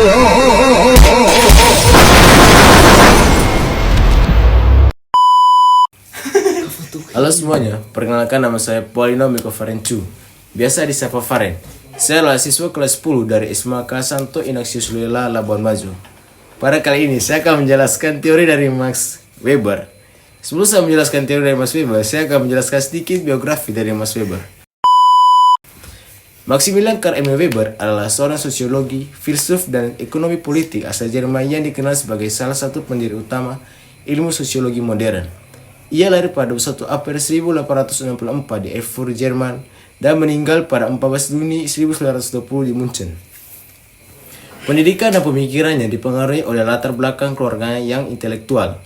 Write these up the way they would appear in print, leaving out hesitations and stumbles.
Halo semuanya, perkenalkan nama saya Paulino Mikofarencu, biasa disapa Faren. Saya adalah siswa kelas 10 dari SMA Santo Ignatius Loyola Labuan Bajo. Pada kali ini saya akan menjelaskan teori dari Max Weber. Sebelum saya menjelaskan teori dari Max Weber, saya akan menjelaskan sedikit biografi dari Max Weber. Maximilian Karl Emil Weber adalah seorang sosiologi, filsuf, dan ekonomi politik asal Jerman yang dikenal sebagai salah satu pendiri utama ilmu sosiologi modern. Ia lahir pada 1 April 1864 di Erfurt, Jerman, dan meninggal pada 14 Juni 1920 di Munchen. Pendidikan dan pemikirannya dipengaruhi oleh latar belakang keluarganya yang intelektual.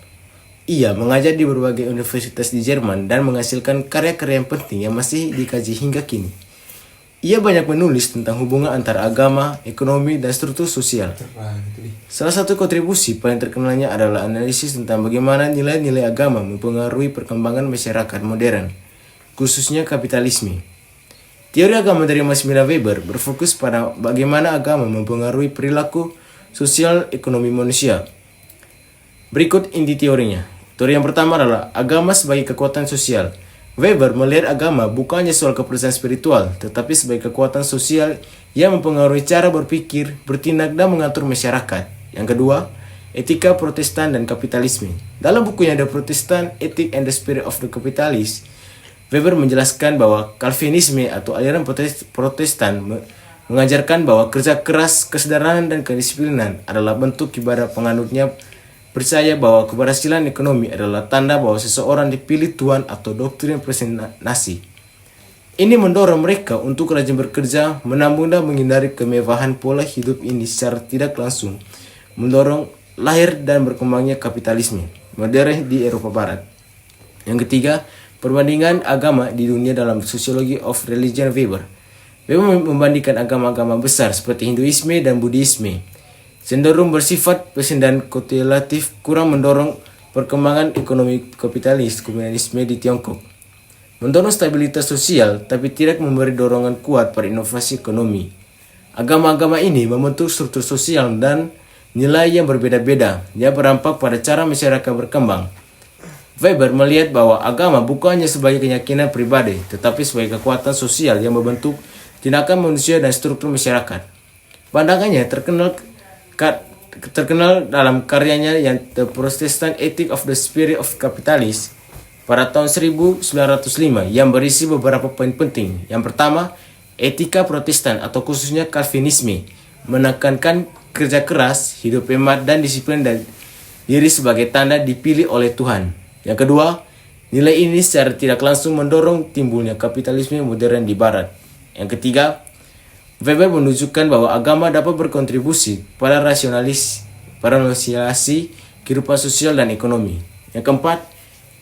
Ia mengajar di berbagai universitas di Jerman dan menghasilkan karya-karya yang penting yang masih dikaji hingga kini. Ia banyak menulis tentang hubungan antara agama, ekonomi, dan struktur sosial. Salah satu kontribusi paling terkenalnya adalah analisis tentang bagaimana nilai-nilai agama mempengaruhi perkembangan masyarakat modern, khususnya kapitalisme. Teori agama dari Maximilian Weber berfokus pada bagaimana agama mempengaruhi perilaku sosial ekonomi manusia. Berikut inti teorinya. Teori yang pertama adalah agama sebagai kekuatan sosial. Weber melihat agama bukannya soal keputusan spiritual, tetapi sebagai kekuatan sosial yang mempengaruhi cara berpikir, bertindak, dan mengatur masyarakat. Yang kedua, etika Protestan dan kapitalisme. Dalam bukunya The Protestant Ethic and the Spirit of the Capitalist, Weber menjelaskan bahwa Calvinisme atau aliran Protestan mengajarkan bahwa kerja keras, kesederhanaan, dan kedisiplinan adalah bentuk ibadah. Penganutnya percaya bahwa keberhasilan ekonomi adalah tanda bahwa seseorang dipilih Tuhan atau doktrin presentasi. Ini mendorong mereka untuk rajin bekerja, menabung, dan menghindari kemewahan. Pola hidup ini secara tidak langsung mendorong lahir dan berkembangnya kapitalisme modern di Eropa Barat. Yang ketiga, perbandingan agama di dunia dalam Sociology of Religion Weber. Weber membandingkan agama-agama besar seperti Hinduisme dan Buddhisme. Cenderung bersifat pesen dan kontelatif, kurang mendorong perkembangan ekonomi kapitalis komunisme di Tiongkok. Mendorong stabilitas sosial, tapi tidak memberi dorongan kuat pada inovasi ekonomi. Agama-agama ini membentuk struktur sosial dan nilai yang berbeda-beda, yang berdampak pada cara masyarakat berkembang. Weber melihat bahwa agama bukannya sebagai keyakinan pribadi, tetapi sebagai kekuatan sosial yang membentuk tindakan manusia dan struktur masyarakat. Pandangannya terkenal dalam karyanya yang The Protestant Ethic of the Spirit of Capitalist pada tahun 1905 yang berisi beberapa poin penting. Yang pertama, etika Protestan atau khususnya Calvinisme menekankan kerja keras, hidup hemat, dan disiplin dan diri sebagai tanda dipilih oleh Tuhan. Yang kedua, nilai ini secara tidak langsung mendorong timbulnya kapitalisme modern di Barat. Yang ketiga, Weber menunjukkan bahwa agama dapat berkontribusi pada rasionalisasi kehidupan sosial dan ekonomi. Yang keempat,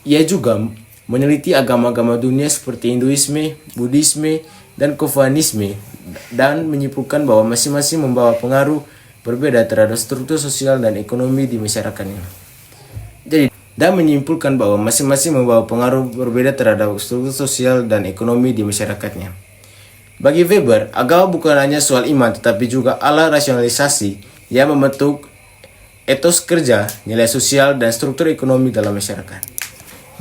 ia juga meneliti agama-agama dunia seperti Hinduisme, Buddhisme, dan Konfusianisme dan menyimpulkan bahwa masing-masing membawa pengaruh berbeda terhadap struktur sosial dan ekonomi di masyarakatnya. Bagi Weber, agama bukan hanya soal iman tetapi juga alat rasionalisasi yang membentuk etos kerja, nilai sosial, dan struktur ekonomi dalam masyarakat.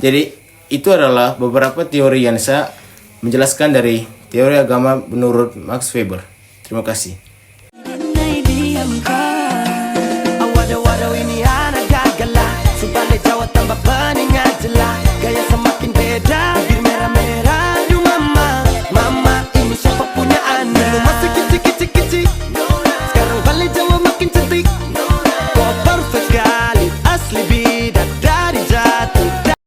Jadi, itu adalah beberapa teori yang saya menjelaskan dari teori agama menurut Max Weber. Terima kasih. Ini anak gagala, sebalik Jawa tambah peningat jelas, gaya semakin beda.